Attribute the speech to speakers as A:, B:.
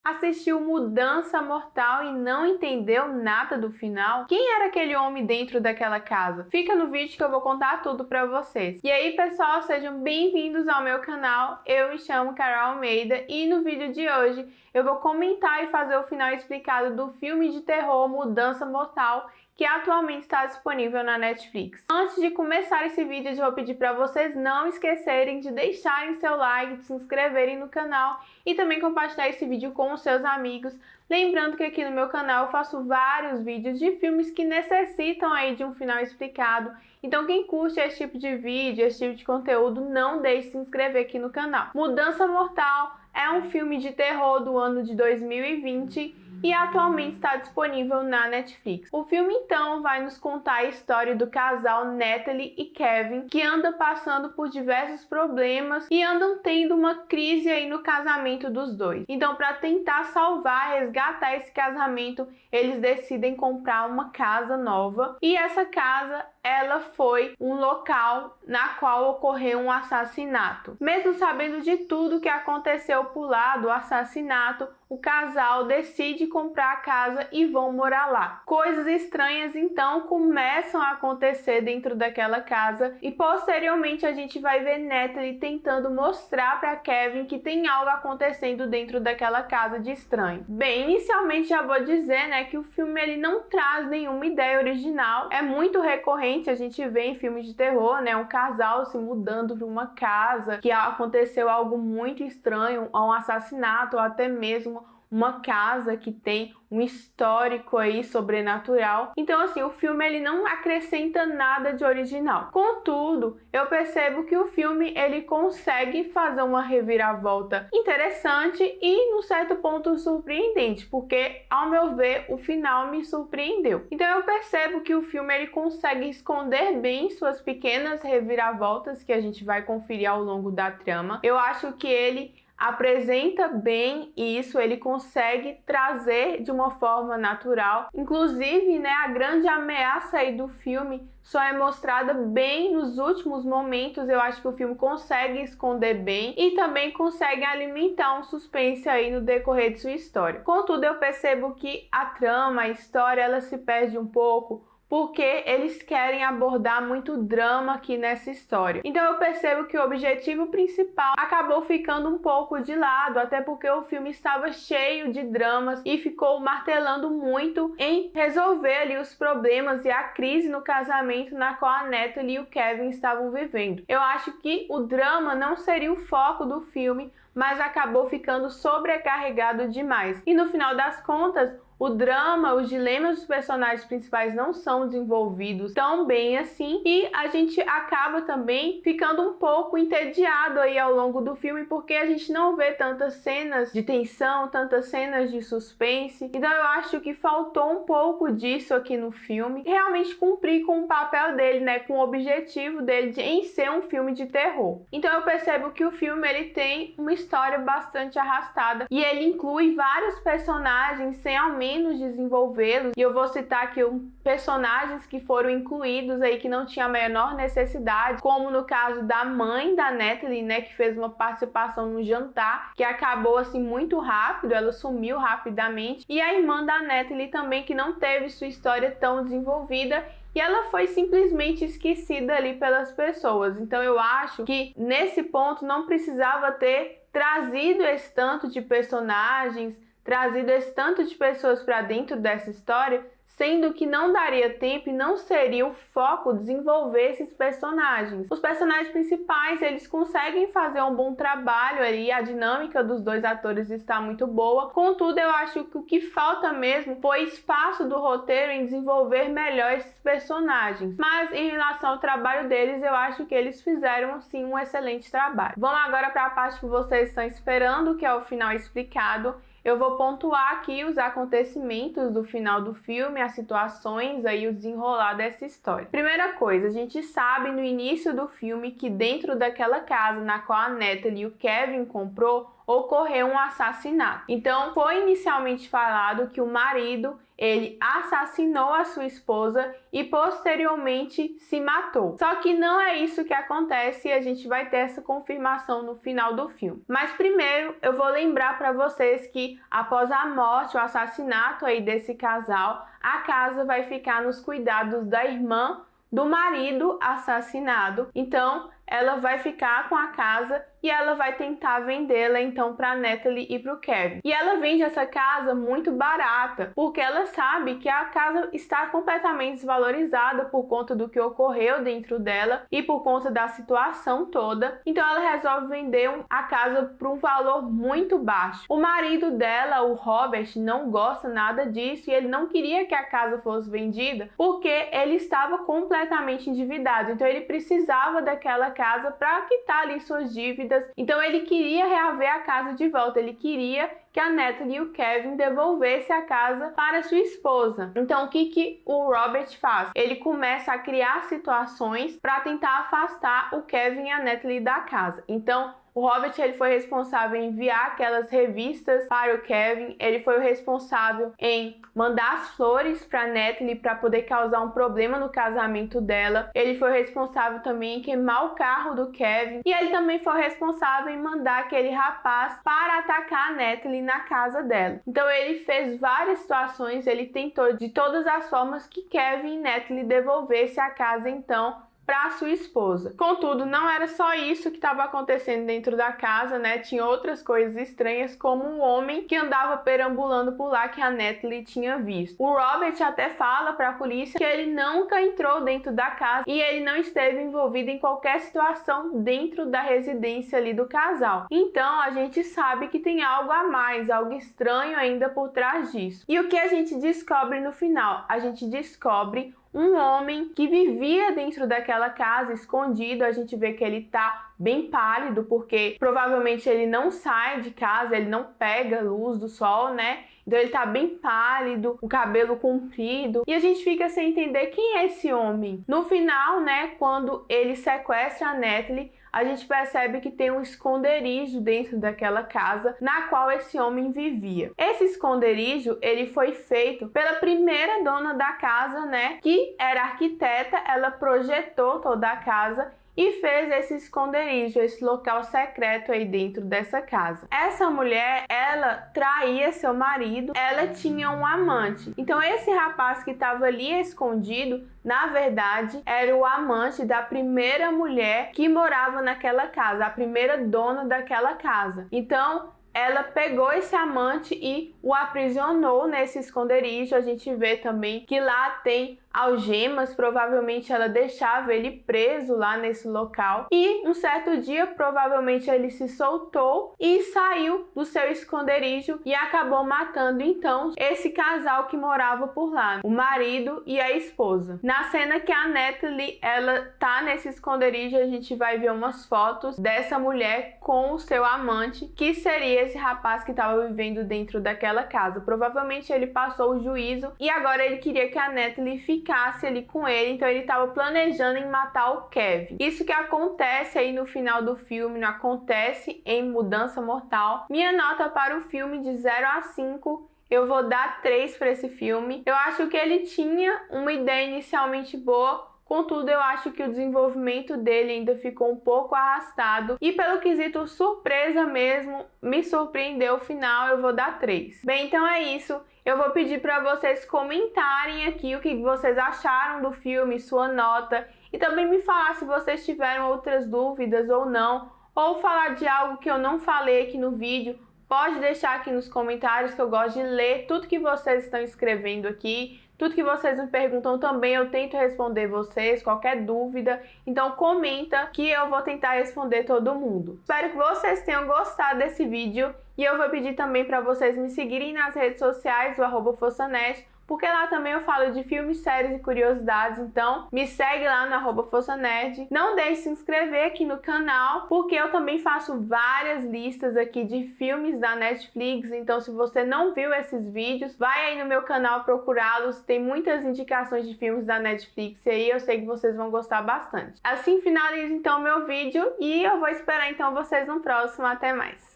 A: Assistiu Mudança Mortal e não entendeu nada do final? Quem era aquele homem dentro daquela casa? Fica no vídeo que eu vou contar tudo pra vocês. E aí, pessoal, sejam bem-vindos ao meu canal. Eu me chamo Carol Almeida e no vídeo de hoje eu vou comentar e fazer o final explicado do filme de terror Mudança Mortal, que atualmente está disponível na Netflix. Antes de começar esse vídeo, eu vou pedir para vocês não esquecerem de deixarem seu like, de se inscreverem no canal e também compartilhar esse vídeo com os seus amigos. Lembrando que aqui no meu canal eu faço vários vídeos de filmes que necessitam aí de um final explicado. Então quem curte esse tipo de vídeo, esse tipo de conteúdo, não deixe de se inscrever aqui no canal. Mudança Mortal é um filme de terror do ano de 2020 e atualmente está disponível na Netflix. O filme então vai nos contar a história do casal Natalie e Kevin, que anda passando por diversos problemas e andam tendo uma crise aí no casamento dos dois. Então, para tentar salvar, resgatar esse casamento, eles decidem comprar uma casa nova, e essa casa ela foi um local na qual ocorreu um assassinato. Mesmo sabendo de tudo que aconteceu por lá do assassinato, o casal decide comprar a casa e vão morar lá. Coisas estranhas então começam a acontecer dentro daquela casa e posteriormente a gente vai ver Natalie tentando mostrar para Kevin que tem algo acontecendo dentro daquela casa de estranho. Bem, inicialmente já vou dizer, né, que o filme ele não traz nenhuma ideia original. É muito recorrente a gente vê em filmes de terror, né, um casal se mudando para uma casa que aconteceu algo muito estranho, um assassinato ou até mesmo uma casa que tem um histórico aí sobrenatural. Então assim, o filme ele não acrescenta nada de original. Contudo, eu percebo que o filme ele consegue fazer uma reviravolta interessante e num certo ponto surpreendente, porque ao meu ver o final me surpreendeu. Então eu percebo que o filme ele consegue esconder bem suas pequenas reviravoltas que a gente vai conferir ao longo da trama. Eu acho que ele apresenta bem isso, ele consegue trazer de uma forma natural. Inclusive, né, a grande ameaça aí do filme só é mostrada bem nos últimos momentos. Eu acho que o filme consegue esconder bem e também consegue alimentar um suspense aí no decorrer de sua história. Contudo, eu percebo que a trama, a história, ela se perde um pouco, porque eles querem abordar muito drama aqui nessa história. Então eu percebo que o objetivo principal acabou ficando um pouco de lado, até porque o filme estava cheio de dramas e ficou martelando muito em resolver ali os problemas e a crise no casamento na qual a Natalie e o Kevin estavam vivendo. Eu acho que o drama não seria o foco do filme, mas acabou ficando sobrecarregado demais. E no final das contas, o drama, os dilemas dos personagens principais não são desenvolvidos tão bem assim, e a gente acaba também ficando um pouco entediado aí ao longo do filme, porque a gente não vê tantas cenas de tensão, tantas cenas de suspense. Então eu acho que faltou um pouco disso aqui no filme, realmente cumprir com o papel dele, né, com o objetivo dele em ser um filme de terror. Então eu percebo que o filme ele tem uma história bastante arrastada e ele inclui vários personagens sem ao menos desenvolvê-los, e eu vou citar aqui personagens que foram incluídos aí que não tinha a menor necessidade, como no caso da mãe da Natalie, né, que fez uma participação no jantar, que acabou assim muito rápido, ela sumiu rapidamente, e a irmã da Natalie também, que não teve sua história tão desenvolvida e ela foi simplesmente esquecida ali pelas pessoas. Então eu acho que nesse ponto não precisava ter trazido esse tanto de personagens, trazido esse tanto de pessoas para dentro dessa história, sendo que não daria tempo e não seria o foco desenvolver esses personagens. Os personagens principais, eles conseguem fazer um bom trabalho ali, a dinâmica dos dois atores está muito boa. Contudo, eu acho que o que falta mesmo foi espaço do roteiro em desenvolver melhor esses personagens. Mas em relação ao trabalho deles, eu acho que eles fizeram sim um excelente trabalho. Vamos agora para a parte que vocês estão esperando, que é o final explicado. Eu vou pontuar aqui os acontecimentos do final do filme, as situações aí, o desenrolar dessa história. Primeira coisa, a gente sabe no início do filme que dentro daquela casa na qual a Natalie e o Kevin comprou, ocorreu um assassinato. Então, foi inicialmente falado que o marido ele assassinou a sua esposa e posteriormente se matou. Só que não é isso que acontece e a gente vai ter essa confirmação no final do filme. Mas primeiro eu vou lembrar para vocês que após a morte, o assassinato aí desse casal, a casa vai ficar nos cuidados da irmã do marido assassinado. Então, ela vai ficar com a casa e ela vai tentar vendê-la então para Natalie e para o Kevin. E ela vende essa casa muito barata, porque ela sabe que a casa está completamente desvalorizada por conta do que ocorreu dentro dela e por conta da situação toda. Então ela resolve vender a casa por um valor muito baixo. O marido dela, o Robert, não gosta nada disso e ele não queria que a casa fosse vendida porque ele estava completamente endividado. Então ele precisava daquela casa para quitar ali suas dívidas. Então ele queria reaver a casa de volta, ele queria que a Natalie e o Kevin devolvessem a casa para sua esposa. Então o que o Robert faz? Ele começa a criar situações para tentar afastar o Kevin e a Natalie da casa. Então o Robert ele foi responsável em enviar aquelas revistas para o Kevin, ele foi o responsável em mandar as flores para a Natalie para poder causar um problema no casamento dela, ele foi o responsável também em queimar o carro do Kevin e ele também foi o responsável em mandar aquele rapaz para atacar a Natalie na casa dela. Então ele fez várias situações, ele tentou de todas as formas que Kevin e Natalie devolvessem a casa então para sua esposa. Contudo, não era só isso que estava acontecendo dentro da casa, né? Tinha outras coisas estranhas, como um homem que andava perambulando por lá que a Natalie tinha visto. O Robert até fala para a polícia que ele nunca entrou dentro da casa e ele não esteve envolvido em qualquer situação dentro da residência ali do casal. Então, a gente sabe que tem algo a mais, algo estranho ainda por trás disso. E o que a gente descobre no final? A gente descobre um homem que vivia dentro daquela casa escondido. A gente vê que ele tá bem pálido porque provavelmente ele não sai de casa, ele não pega luz do sol, né? Então ele tá bem pálido, o cabelo comprido, e a gente fica sem entender quem é esse homem. No final, né, quando ele sequestra a Natalie, a gente percebe que tem um esconderijo dentro daquela casa na qual esse homem vivia. Esse esconderijo, ele foi feito pela primeira dona da casa, né, que era arquiteta. Ela projetou toda a casa e fez esse esconderijo, esse local secreto aí dentro dessa casa. Essa mulher, ela traía seu marido, ela tinha um amante. Então esse rapaz que estava ali escondido, na verdade, era o amante da primeira mulher que morava naquela casa, a primeira dona daquela casa. Então ela pegou esse amante e o aprisionou nesse esconderijo. A gente vê também que lá tem algemas, provavelmente ela deixava ele preso lá nesse local. E um certo dia, provavelmente ele se soltou e saiu do seu esconderijo e acabou matando então esse casal que morava por lá, o marido e a esposa. Na cena que a Natalie ela tá nesse esconderijo, a gente vai ver umas fotos dessa mulher com o seu amante, que seria esse rapaz que estava vivendo dentro daquela casa. Provavelmente ele passou o juízo e agora ele queria que a Natalie ficasse ali com ele, então ele estava planejando em matar o Kevin. Isso que acontece aí no final do filme, não acontece em Mudança Mortal. Minha nota para o filme de 0 a 5, eu vou dar 3 para esse filme. Eu acho que ele tinha uma ideia inicialmente boa, contudo, eu acho que o desenvolvimento dele ainda ficou um pouco arrastado. E pelo quesito surpresa mesmo, me surpreendeu o final, eu vou dar 3. Bem, então é isso. Eu vou pedir para vocês comentarem aqui o que vocês acharam do filme, sua nota. E também me falar se vocês tiveram outras dúvidas ou não. Ou falar de algo que eu não falei aqui no vídeo. Pode deixar aqui nos comentários, que eu gosto de ler tudo que vocês estão escrevendo aqui. Tudo que vocês me perguntam também eu tento responder vocês, qualquer dúvida. Então comenta que eu vou tentar responder todo mundo. Espero que vocês tenham gostado desse vídeo. E eu vou pedir também para vocês me seguirem nas redes sociais, o @ForçaNerd, porque lá também eu falo de filmes, séries e curiosidades. Então me segue lá no @ForçaNerd. Não deixe de se inscrever aqui no canal, porque eu também faço várias listas aqui de filmes da Netflix. Então se você não viu esses vídeos, vai aí no meu canal procurá-los. Tem muitas indicações de filmes da Netflix e aí eu sei que vocês vão gostar bastante. Assim finalizo então o meu vídeo e eu vou esperar então vocês no próximo. Até mais!